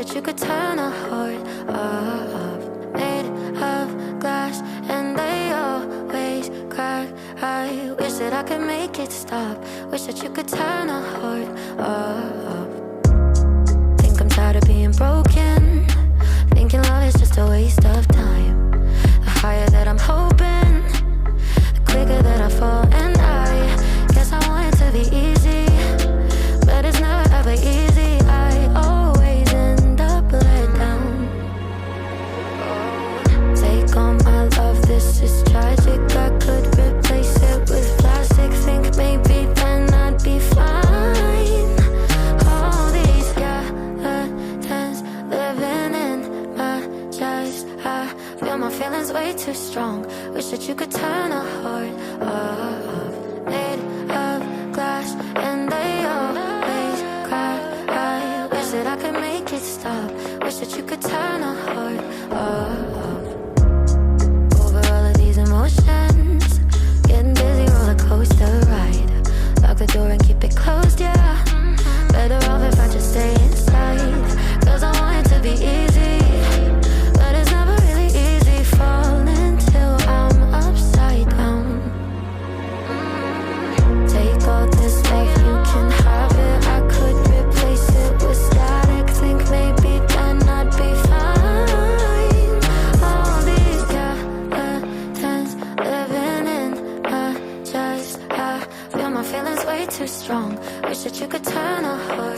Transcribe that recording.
that you could turn a heart off. Made of glass and they always crack. I wish that I could make it stop. Wish that you could turn a heart off. Think I'm tired of being broken, thinking love is just a waste of time. The higher that I'm hoping, the quicker that I fall. And I guess I want it to be easy, but it's never ever easy. I always end up let down. Take all my love, this is tragic. I could replace it with plastic. Think maybe then I'd be fine. All these skeletons living in my chest. I feel my feelings way too strong. Wish that you could turn a heart off. Made of glass and they always crack. I wish that I could make it stop. Wish that you could turn a heart off. Over all of these emotions, getting dizzy, roller coaster ride. Lock the door and keep it closed, yeah. Better off if I just stay inside. Cause I want it to be easy, but it's never really easy. Falling till I'm upside down. Take all this love, you can have it. I could replace it with static. Think maybe then I'd be fine. All these skeletons living in my chest. I feel my feelings way too strong. Wish that you could turn a heart